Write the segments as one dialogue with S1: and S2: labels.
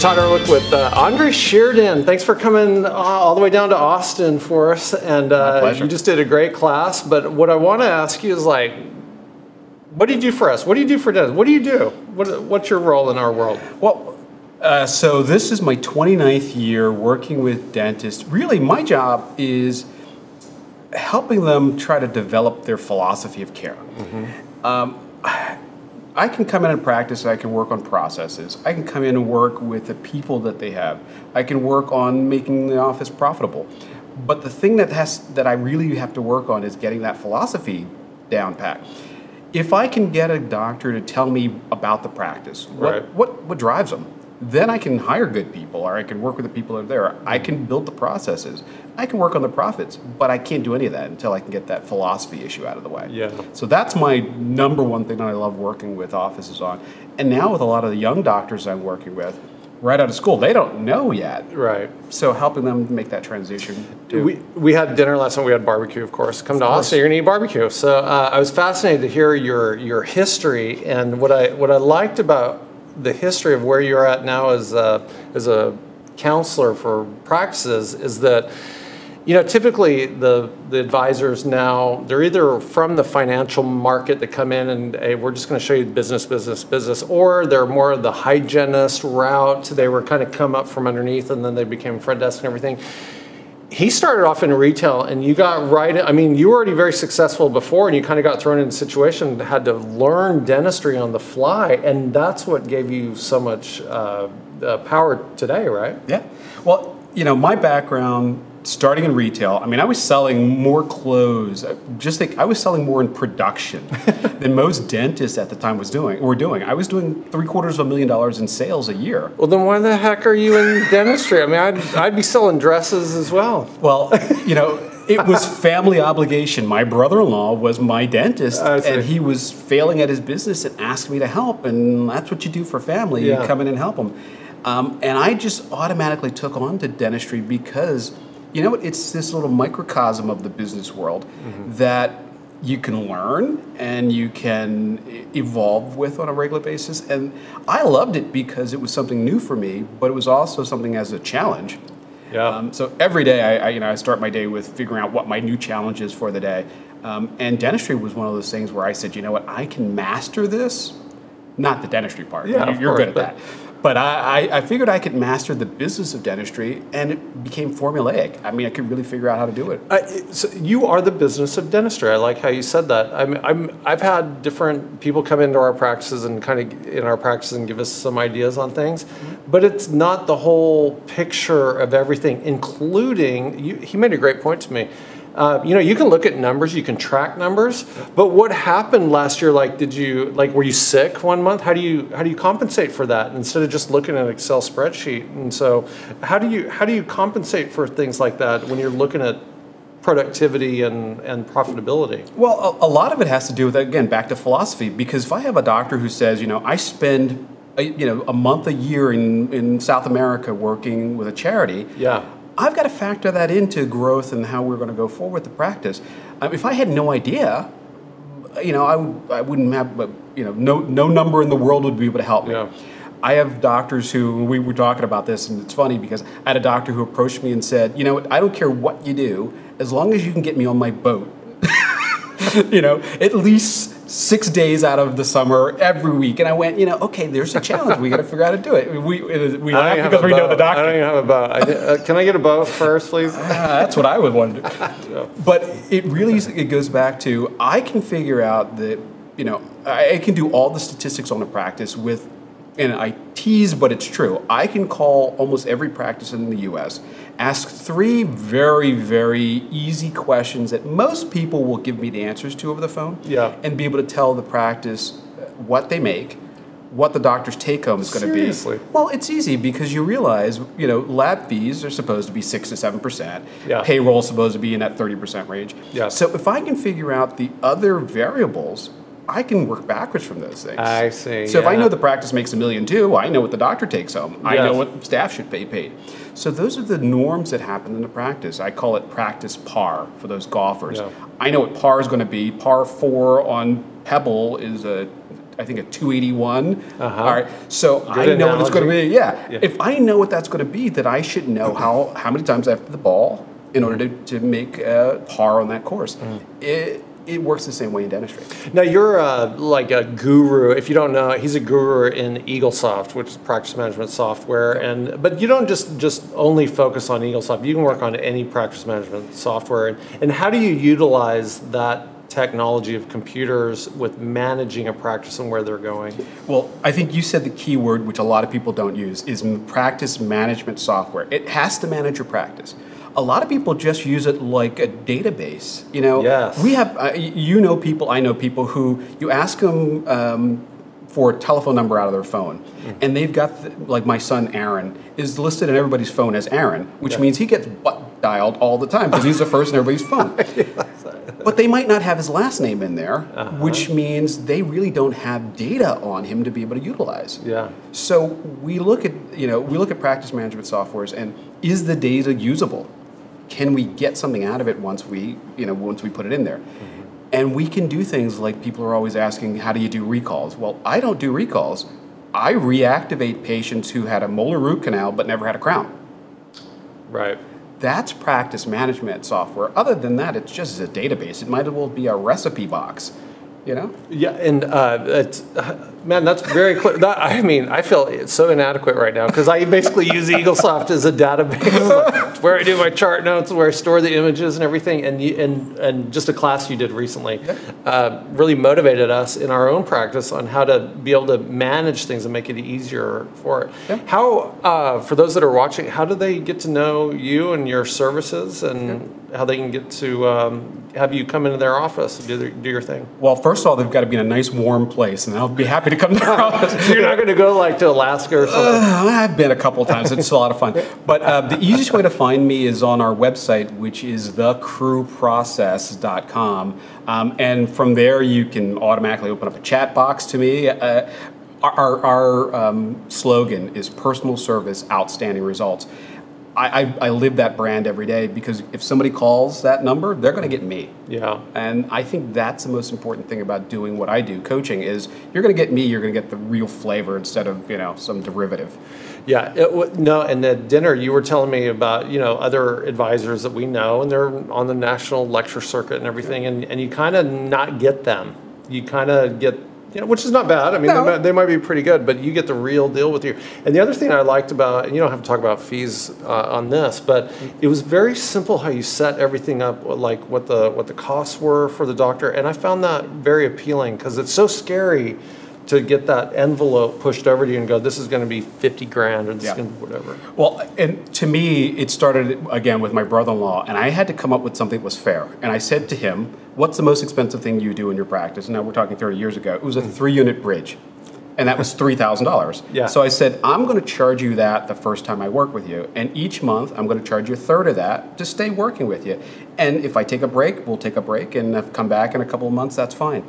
S1: Todd Ehrlich with Andre Shirdan. Thanks for coming all the way down to Austin for us. And you just did a great class. But what I want to ask you is, like, what do you do for us? What do you do for dentists? What do you do? What's your role in our world?
S2: Well, so this is my 29th year working with dentists. Really, my job is helping them try to develop their philosophy of care. I can come in and practice, I can work on processes. I can come in and work with the people that they have. I can work on making the office profitable. But the thing that I really have to work on is getting that philosophy down pat. If I can get a doctor to tell me about the practice, what drives them, then I can hire good people, or I can work with the people that are there. I can build the processes. I can work on the profits, but I can't do any of that until I can get that philosophy issue out of the way.
S1: Yeah.
S2: So that's my number one thing that I love working with offices on. And now with a lot of the young doctors I'm working with, right out of school, they don't know yet.
S1: Right.
S2: So helping them make that transition.
S1: We had dinner last night. We had barbecue, of course. Come to Austin, you're gonna eat barbecue. So I was fascinated to hear your history, and what I liked about the history of where you're at now as a counselor for practices is that, you know, typically the advisors now, they're either from the financial market that come in and, hey, we're just going to show you business, or they're more of the hygienist route. They were kind of come up from underneath and then they became front desk and everything. He started off in retail, and you got right in. I mean, you were already very successful before, and you kind of got thrown in a situation that had to learn dentistry on the fly, and that's what gave you so much power today, right?
S2: Yeah. Well, you know, my background, starting in retail, I mean, I was selling more clothes. I was selling more in production than most dentists at the time were doing. I was doing $750,000 in sales a year.
S1: Well, then why the heck are you in dentistry? I mean, I'd be selling dresses as well.
S2: Well, you know, it was family obligation. My brother-in-law was my dentist, and he was failing at his business and asked me to help, and that's what you do for family. You come in and help them. And I just automatically took on to dentistry because, you know, it's this little microcosm of the business world that you can learn and you can evolve with on a regular basis. And I loved it because it was something new for me, but it was also something as a challenge.
S1: Yeah.
S2: So every day I start my day with figuring out what my new challenge is for the day. And dentistry was one of those things where I said, you know what, I can master this. Not the dentistry part.
S1: Yeah,
S2: you're good at that. But I figured I could master the business of dentistry, and it became formulaic. I mean, I could really figure out how to do it.
S1: So you are the business of dentistry. I like how you said that. I've had different people come into our practices and give us some ideas on things, but it's not the whole picture of everything, including, he made a great point to me. You know, you can look at numbers, you can track numbers, but what happened last year? Like, were you sick one month? How do you compensate for that instead of just looking at an Excel spreadsheet? And so, how do you compensate for things like that when you're looking at productivity and profitability?
S2: Well, a lot of it has to do with, again, back to philosophy. Because if I have a doctor who says, you know, I spend a month a year in South America working with a charity.
S1: Yeah.
S2: I've got to factor that into growth and how we're going to go forward with the practice. If I had no idea, you know, I wouldn't have, you know, no number in the world would be able to help me.
S1: Yeah.
S2: I have doctors who, we were talking about this, and it's funny because I had a doctor who approached me and said, you know, I don't care what you do, as long as you can get me on my boat. You know, at least 6 days out of the summer every week. And I went, you know, okay, there's a challenge. We got to figure out how to do it. We laugh because we know the doctor.
S1: I don't even have a boat. Can I get a boat first, please?
S2: That's what I would want to do. Yeah. But it goes back to, I can figure out that, you know, I can do all the statistics on the practice with, and I tease, but it's true. I can call almost every practice in the U.S., ask 3 very, very easy questions that most people will give me the answers to over the phone, and be able to tell the practice what they make, what the doctor's take-home is going to be.
S1: Seriously?
S2: Well, it's easy because you realize, you know, lab fees are supposed to be 6 to 7%.
S1: Yeah.
S2: Payroll is supposed to be in that 30% range.
S1: Yeah.
S2: So if I can figure out the other variables, I can work backwards from those things.
S1: I see.
S2: So if I know the practice makes $1 million too, I know what the doctor takes home. I know what staff should be paid. So those are the norms that happen in the practice. I call it practice par for those golfers. Yeah. I know what par is going to be. Par 4 on Pebble is a I think a 281.
S1: All
S2: right, so I know what it's going to be. Yeah. If I know what that's going to be, then I should know how many times I have to hit the ball in order to make par on that course. It works the same way in dentistry.
S1: Now you're like a guru. If you don't know, he's a guru in EagleSoft, which is practice management software. But you don't just only focus on EagleSoft. You can work on any practice management software. And how do you utilize that technology of computers with managing a practice and where they're going?
S2: Well, I think you said the key word, which a lot of people don't use, is practice management software. It has to manage your practice. A lot of people just use it like a database. You know,
S1: yes.
S2: We have, I know people who you ask them for a telephone number out of their phone, and they've got, like my son Aaron is listed in everybody's phone as Aaron, which means he gets butt dialed all the time because he's the first in everybody's phone. But they might not have his last name in there, which means they really don't have data on him to be able to utilize.
S1: Yeah.
S2: So we look at practice management softwares, and is the data usable? Can we get something out of it once we put it in there? And we can do things like people are always asking, how do you do recalls? Well, I don't do recalls. I reactivate patients who had a molar root canal but never had a crown.
S1: Right.
S2: That's practice management software. Other than that, it's just a database. It might as well be a recipe box, you know?
S1: Yeah, and man, that's very clear. I feel it's so inadequate right now because I basically use EagleSoft as a database where I do my chart notes, where I store the images and everything. And just a class you did recently really motivated us in our own practice on how to be able to manage things and make it easier for it. Yeah. How, for those that are watching, how do they get to know you and your services, and how they can get to have you come into their office and do your thing?
S2: Well, first of all, they've got to be in a nice warm place, and I'll be happy to come to their office.
S1: You're not going to go like to Alaska or something?
S2: I've been a couple times. It's a lot of fun. But the easiest way to find me is on our website, which is thecrewprocess.com. And from there, you can automatically open up a chat box to me. Our slogan is personal service, outstanding results. I live that brand every day, because if somebody calls that number, they're going to get me.
S1: Yeah. And
S2: I think that's the most important thing about doing what I do, coaching, is you're going to get me, you're going to get the real flavor instead of, some derivative.
S1: Yeah. And at dinner, you were telling me about, other advisors that we know, and they're on the national lecture circuit and everything, and you kind of not get them. You kind of get, which is not bad. I mean, they might be pretty good, but you get the real deal with you. And the other thing I liked about, and you don't have to talk about fees on this, but it was very simple how you set everything up, like what the costs were for the doctor. And I found that very appealing, because it's so scary to get that envelope pushed over to you and go, this is going to be 50 grand, or this is going to be whatever.
S2: Well, and to me, it started, again, with my brother-in-law, and I had to come up with something that was fair. And I said to him, what's the most expensive thing you do in your practice? And now we're talking 30 years ago. It was a 3-unit bridge, and that was $3,000.
S1: Yeah.
S2: So I said, I'm going to charge you that the first time I work with you. And each month, I'm going to charge you a third of that to stay working with you. And if I take a break, we'll take a break. And if I come back in a couple of months, that's fine.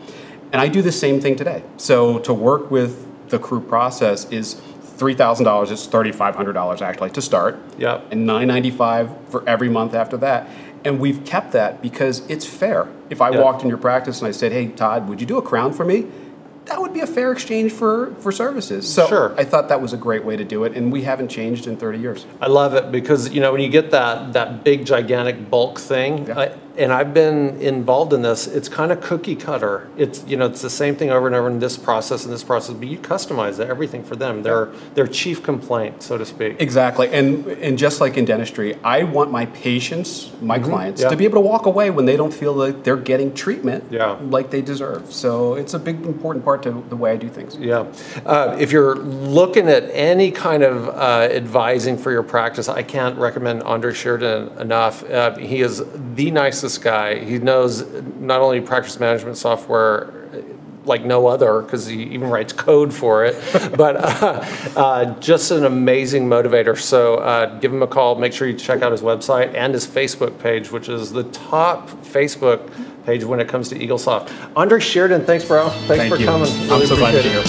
S2: And I do the same thing today. So to work with the Crew Process is $3,000. It's $3,500 actually to start.
S1: Yep.
S2: And $995 for every month after that. And we've kept that because it's fair. If I walked in your practice and I said, hey, Todd, would you do a crown for me? That would be a fair exchange for services. So
S1: sure.
S2: I thought that was a great way to do it, and we haven't changed in 30 years.
S1: I love it, because when you get that big gigantic bulk thing, and I've been involved in this, it's kind of cookie cutter. It's it's the same thing over and over in this process and this process, but you customize everything for them. Their chief complaint, so to speak.
S2: Exactly, and just like in dentistry, I want my patients, my clients, to be able to walk away when they don't feel like they're getting treatment like they deserve. So it's a big important part to the way I do things.
S1: Yeah. If you're looking at any kind of advising for your practice, I can't recommend Andre Shirdan enough. He is the nicest guy. He knows not only practice management software like no other, because he even writes code for it, but just an amazing motivator. So give him a call. Make sure you check out his website and his Facebook page, which is the top Facebook page when it comes to EagleSoft. Andre Shirdan, thanks, bro. Thanks for coming.
S2: I'm so glad to be here.